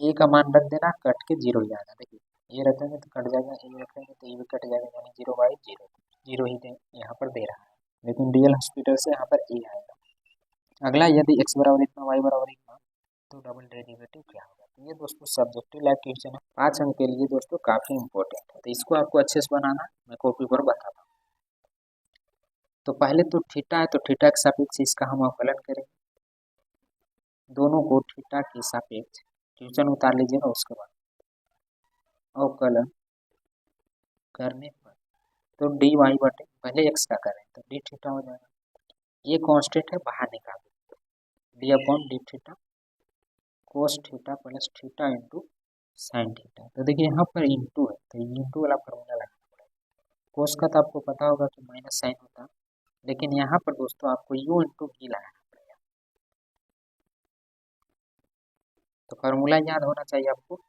a का मान रख देना, कट के 0 ही आएगा। देखिए ये रखेंगे तो कट जाएगा, ये रखेंगे तो ये भी कट जाएगा, यानी 0/0, 0 ही दे यहाँ पर दे रहा है, लेकिन DL हॉस्पिटल से यहाँ पर a आएगा। अगला यदि x बराबर इतना y बराबर इतना तो डबल डेरिवेटिव क्या होगा, तो ये दोस्तों सब्जेक्टिव लाइक क्वेश्चन है, 5 अंक के लिए दोस्तों काफी इंपॉर्टेंट है, तो इसको आपको अच्छे से बनाना, मैं कॉपी पर बताता हूँ। तो पहले तो थीटा है, तो थीटा के सापेक्ष इसका हम अवकलन करेंगे, दोनों को थीटा के सापेक्ष क्वेश्चन उतार लीजिएगा, उसके बाद अवकलन करने पर तो dy/, पहले x का करें तो d थीटा हो जाएगा, ये कांस्टेंट है बाहर निकाल d upon d theta cos theta plus theta into sine theta, तो देखिए यहाँ पर इंटू है तो इंटू वाला फॉर्मूला लगाना पड़ेगा, कोस का तो आपको पता होगा कि माइनस साइन होता है, लेकिन यहाँ पर दोस्तों आपको u इंटू v लगाना पड़ेगा, तो फार्मूला याद होना चाहिए आपको,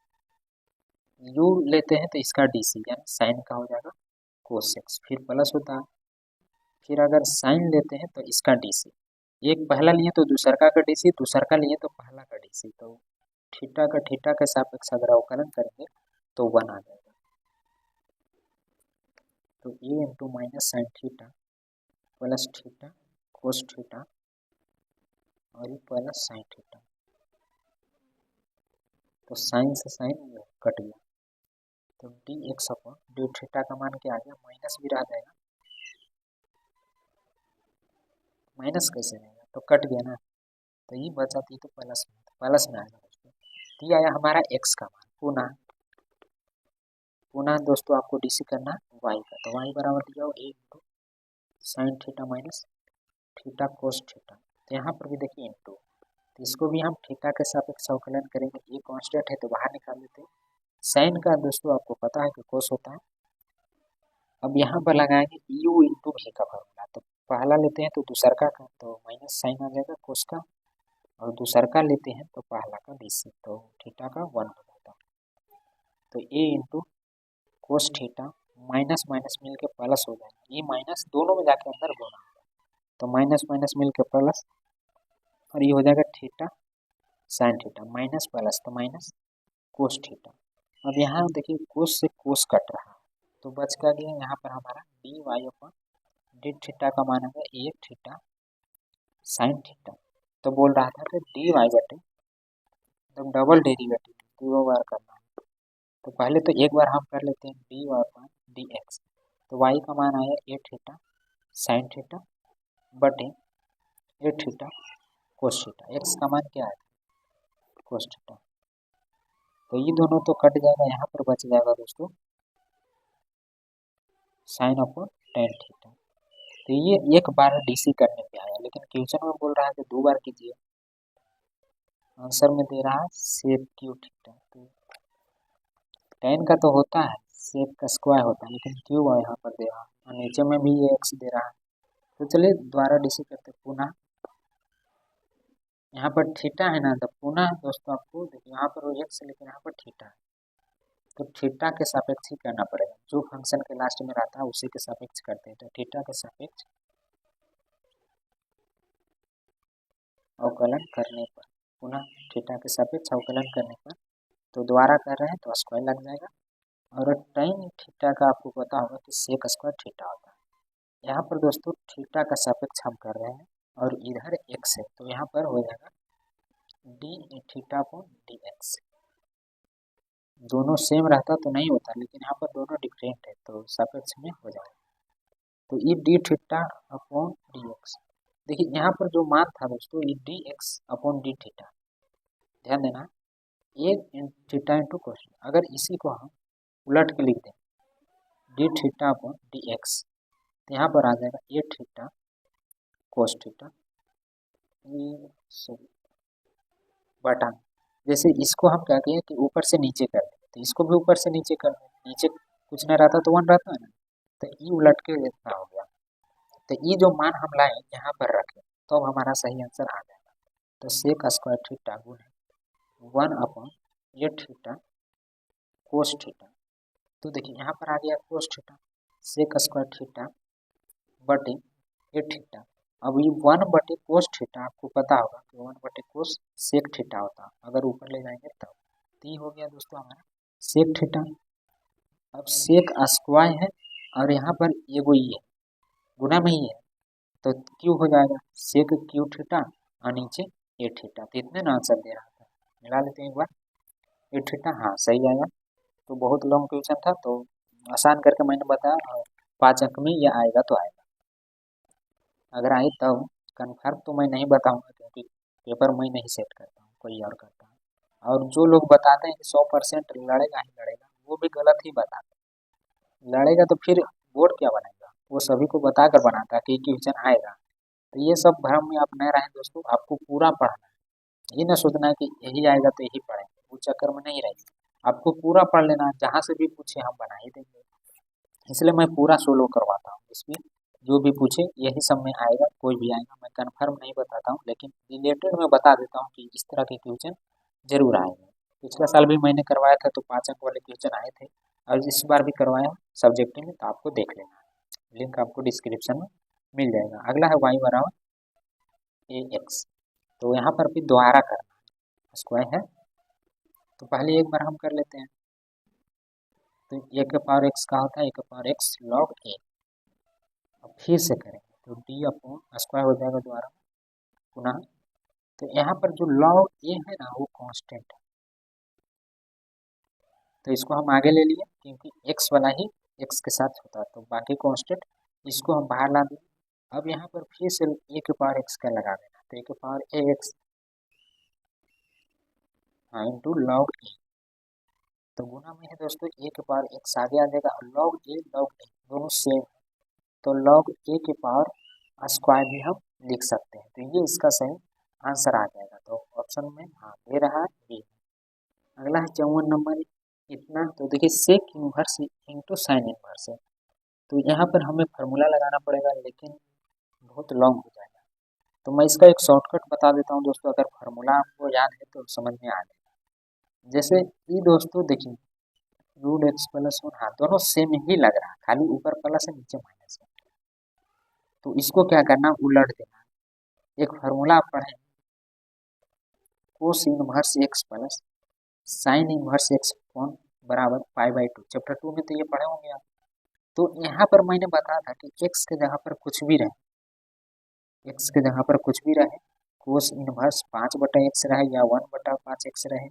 u लेते हैं तो इसका DC यानी साइन का हो जाएगा कोसेक्स, फिर प्लस होता है, फिर अगर साइन लेते हैं तो इसका DC, एक पहला लिए तो दूसरा का DC, दूसरा का लिए तो पहला का DC, तो थीटा के सापेक्ष अगर अवकलन करेंगे तो 1 आ जाएगा, तो a into minus sine theta plus theta cos theta और ये प्लस साइन थीटा, तो साइन से साइन कट गया, तो D x upon D theta का मान क्या आ गया, माइनस भी रह जाएगा, माइनस कैसे रहेगा, तो कट गया ना, तो ये बचा थी तो प्लस में आएगा दोस्तों। तो ये आया हमारा एक्स का मान, पुनः दोस्तों आपको डीसी करना वाई का, तो वाई बराबर दिया हो A into sine theta minus theta cos theta, तो यहाँ पर भी देखिए इंटू, तो इसको भी हम थीटा के सापेक्ष अवकलन करेंगे, ये कांस्टेंट है तो बाहर निकाल देते हैं, साइन का दोस्तों आपको पता है कि कोस होता है। अब यहाँ पर लगाएंगे यू इंटू भी का फॉर्मूला, तो पहला लेते हैं तो दूसर का तो माइनस साइन आ जाएगा कोस का, और दूसर का लेते हैं तो पहला का बीसी, तो थीटा का 1 हो जाता है, तो A into cos theta minus minus मिल के प्लस हो जाएगा, ये माइनस दोनों में जाके अंदर गुना होगा, तो माइनस माइनस मिल के प्लस, और ये हो जाएगा theta sine theta minus plus तो माइनस कोस थीटा। अब यहाँ देखिए कोस से कोस कट रहा है, तो बच का गया यहाँ पर हमारा D Y upon D theta का मान है ए थीटा साइन थीटा, तो बोल रहा था कि डी वाई बटे, तो डबल डेरिवेटिव 2 बार करना है, तो पहले तो एक बार हम कर लेते हैं D Y upon D X, तो वाई का मान आया ए थीटा साइन थीटा बटे A theta cos theta, X का मान क्या है कोस थीटा, तो ये दोनों तो कट जाएगा, यहाँ पर बच जाएगा दोस्तों साइन अपॉन टेन थीटा, तो ये एक बार डीसी करने पे आया, लेकिन क्वेश्चन में बोल रहा है कि 2 बार कीजिए, आंसर में दे रहा है सेक क्यू थीटा, तो टेन का तो होता है सेक का स्क्वायर होता है, लेकिन क्यू यहाँ पर दे रहा है और नीचे में भी ये एक्स दे रहा है, तो चलिए दोबारा डीसी करते पुनः, यहाँ पर थीटा है ना, तो पुनः दोस्तों आपको देखिए यहाँ पर एक्स लेकिन यहाँ पर थीटा है, तो थीटा के सापेक्ष ही करना पड़ेगा, जो फंक्शन के लास्ट में रहता है उसी के सापेक्ष करते हैं, तो थीटा के सापेक्ष अवकलन करने पर, पुनः थीटा के सापेक्ष अवकलन करने पर, तो दोबारा कर रहे हैं तो स्क्वायर लग जाएगा, और टेन थीटा का आपको पता होगा कि सेक स्क्वायर थीटा होता है, यहाँ पर दोस्तों थीटा का सापेक्ष हम कर रहे हैं और इधर एक्स है, तो यहाँ पर हो जाएगा D theta upon D x, दोनों सेम रहता तो नहीं होता, लेकिन यहाँ पर दोनों डिफरेंट है तो सापेक्ष में हो जाएगा, तो ये D theta upon D x, देखिए यहाँ पर जो मान था दोस्तों ये D x upon D theta, ध्यान देना एक थीटा इंटू कोस, अगर इसी को हम उलट के लिख दें D theta upon D X, तो यहाँ पर आ जाएगा ए थीटा कोस थीटा, ये बटा, जैसे इसको हम क्या किए कि ऊपर से नीचे कर दें, तो इसको भी ऊपर से नीचे कर दें, नीचे कुछ नहीं रहता तो 1 रहता है ना, तो ई उलट के इतना हो गया, तो ये जो मान हम लाए यहाँ पर रखें तो अब हमारा सही आंसर आ जाएगा, तो सेक स्क्वायर थीटा गुण 1 upon A theta cos theta, तो देखिए यहाँ पर आ गया cos theta sec square theta बटे ए थीटा, अब ये 1 बटे कोस थीटा आपको पता होगा कि 1 बटे कोस सेक थीटा होता है, अगर ऊपर ले जाएंगे तब, तो ये हो गया दोस्तों हमारा सेक थीटा, अब सेक स्क्वायर है और यहाँ पर ये वो ये गुना में ही है, तो क्यू हो जाएगा सेक क्यू थीटा और नीचे ए थीटा, तो इतने ना आंसर दे रहा था, मिला लेते हैं एक बार ए थीटा, हाँ सही आएगा, तो बहुत लॉन्ग क्वेश्चन था तो आसान करके मैंने बताया, और 5 अंक में यह आएगा तो आएगा, अगर आई तब कन्फर्म तो मैं नहीं बताऊंगा, क्योंकि पेपर मैं नहीं सेट करता हूँ, कोई और करता है, और जो लोग बताते हैं कि 100% लड़ेगा ही लड़ेगा, वो भी गलत ही बताते हैं, लड़ेगा तो फिर बोर्ड क्या बनेगा, वो सभी को बता कर बनाता है कि क्वेश्चन आएगा, तो ये सब भ्रम में आप न रहें दोस्तों, आपको पूरा पढ़ना है, ये ना सोचना है कि यही आएगा तो यही पढ़ेंगे, वो चक्कर में नहीं रहेगी, आपको पूरा पढ़ लेना, जहाँ से भी पूछे हम बना ही देंगे, इसलिए मैं पूरा सोलो करवाता हूँ, इसमें जो भी पूछे यही सब में आएगा, कोई भी आएगा, मैं कंफर्म नहीं बताता हूँ, लेकिन रिलेटेड मैं बता देता हूँ कि इस तरह के क्वेश्चन जरूर आएंगे, पिछले साल भी मैंने करवाया था तो 5 अंक वाले क्वेश्चन आए थे, और इस बार भी करवाया सब्जेक्ट में, तो आपको देख लेना है, लिंक आपको डिस्क्रिप्शन में मिल जाएगा। अगला है वाई बराबर ए एक्स, तो यहाँ पर भी दोबारा करना है, स्क्वायर है तो पहले एक बार हम कर लेते हैं, तो ए के पावर एक्स का होता है ए के पावर एक्स लॉग ए, अब फिर से करेंगे तो डी अपॉन स्क्वायर हो जाएगा दोबारा पुनः, तो यहाँ पर जो लॉग ए है ना वो कांस्टेंट है, तो इसको हम आगे ले लिए क्योंकि एक्स वाला ही एक्स के साथ होता है, तो बाकी कॉन्स्टेंट इसको हम बाहर ला देंगे। अब यहाँ पर फिर से ए के पावर एक्स का लगा देना, तो ए के पावर ए एक्स इंटू लॉग ए, तो गुना में है दोस्तों ए के पावर एक्स आगे आ जाएगा और लॉग ए दोनों सेम, तो लॉग ए के पावर स्क्वायर भी हम लिख सकते हैं, तो ये इसका सही आंसर आ जाएगा। तो ऑप्शन में हाँ दे रहा है बी। अगला है 54 नंबर इतना, तो देखिए sec inverse into sine inverse है, तो यहाँ पर हमें फार्मूला लगाना पड़ेगा लेकिन बहुत लॉन्ग हो जाएगा, तो मैं इसका एक शॉर्टकट बता देता हूँ दोस्तों, अगर फार्मूला आपको याद है तो समझ में आ जाएगा। जैसे ये दोस्तों देखिए रूट एक्स प्लस वन, हाँ दोनों सेम ही लग रहा है, खाली ऊपर प्लस है नीचे माइनस है, तो इसको क्या करना उलट देना। एक फार्मूला आप पढ़े cos inverse x plus sine inverse x upon बराबर पाई बाई टू, चैप्टर 2 में तो ये पढ़े होंगे आप। तो यहाँ पर मैंने बताया था कि एक्स के जगह पर कुछ भी रहे, एक्स के जगह पर कुछ भी रहे, कोस इनवर्स 5/x रहे या 1/5x रहे,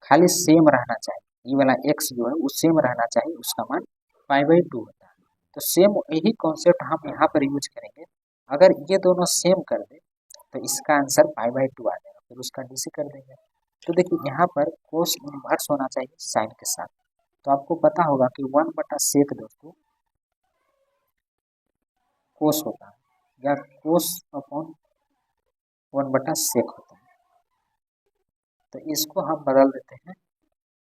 खाली सेम रहना चाहिए, ये वाला x जो है वो सेम रहना चाहिए, उसका मान पाई बाई टू होता है। तो सेम यही कॉन्सेप्ट हम यहाँ पर यूज करेंगे, अगर ये दोनों सेम कर दे तो इसका आंसर पाई बाई टू आ जाएगा, फिर उसका डीसी कर देंगे। तो देखिए यहाँ पर कोस इनवर्स होना चाहिए साइन के साथ, तो आपको पता होगा कि 1/sec दोस्तों कोस होता है या कोस अपॉन 1/sec होता है, तो इसको हम बदल देते हैं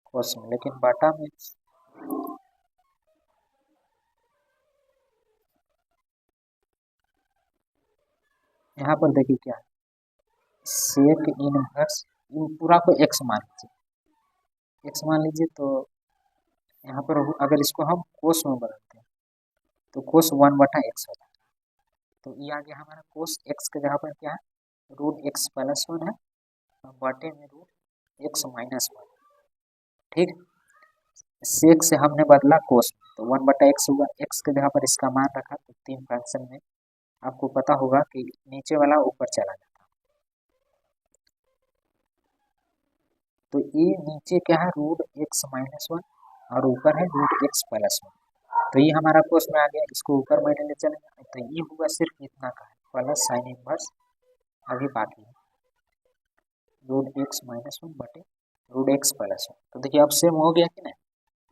कोस में, लेकिन बटा में यहाँ पर देखिए क्या है सेक इनवर्स, इन पूरा को एक्स मान लीजिए, एक्स मान लीजिए, तो यहाँ पर अगर इसको हम कोस में बदलते हैं तो कोस 1/x होता है, तो ये आ गया हमारा कोस एक्स के जगह पर क्या है रूट एक्स प्लस वन है और बटे में रूट एक्स माइनस वन, ठीक। सेक से हमने बदला कोस में, तो 1/x हुआ, एक्स के जगह पर इसका मान रखा, तो 3 फ्रैक्शन में आपको पता होगा कि नीचे वाला ऊपर चला जाता, तो ये नीचे क्या है रूट एक्स माइनस वन और ऊपर है रूट एक्स प्लस वन, तो ये हमारा कोस में आ गया, इसको ऊपर में ले चलेंगे, तो ये हुआ सिर्फ इतना का है प्लस साइन इनवर्स, अभी बाकी है रूट एक्स माइनस वन बटे रूट एक्स प्लस वन, तो देखिए अब सेम हो गया कि नहीं,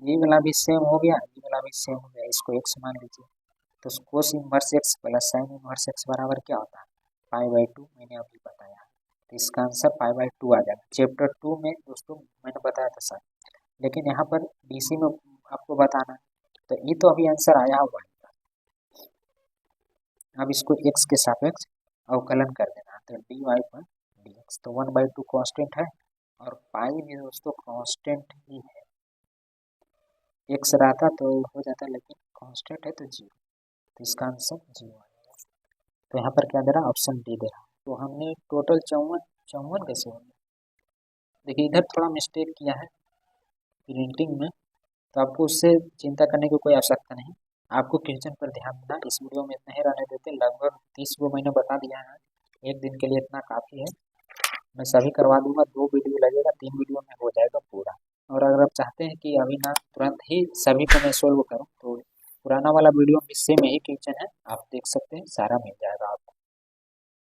ये वाला भी सेम हो गया, ये वाला भी सेम हो गया, इसको एक्स मान लीजिए, तो cos inverse x plus sine inverse x बराबर क्या होता है पाई बाई टू, मैंने अभी बताया, तो इसका आंसर पाई बाई टू आ जाएगा। चैप्टर 2 में दोस्तों मैंने बताया था सर, लेकिन यहाँ पर डीसी में आपको बताना, तो ये तो अभी आंसर आया हुआ है, अब इसको एक्स के सापेक्ष अवकलन कर देना, तो डी वाई पर डी एक्स, तो 1/2 कॉन्स्टेंट है और पाई भी दोस्तों कॉन्स्टेंट ही है, एक्स रहता तो हो जाता लेकिन कांस्टेंट है तो जीरो, तो इसका आंसर जीरो आएगा। तो यहाँ पर क्या दे रहा है ऑप्शन डी दे रहा है, तो हमने टोटल 54 कैसे हो गया, देखिए इधर थोड़ा मिस्टेक किया है प्रिंटिंग में, तो आपको उससे चिंता करने की कोई आवश्यकता नहीं, आपको क्वेश्चन पर ध्यान देना, इस वीडियो में इतना ही रहने देते, लगभग 30 को मैंने बता दिया है, एक दिन के लिए इतना काफ़ी है, मैं सभी करवा दूंगा, 2 वीडियो लगेगा, 3 वीडियो में हो जाएगा पूरा। और अगर आप चाहते हैं कि अभी ना तुरंत ही सभी को मैं सोल्व करूं, तो पुराना वाला वीडियो में सेम यही क्वेश्चन है, आप देख सकते हैं, सारा मिल जाएगा आपको।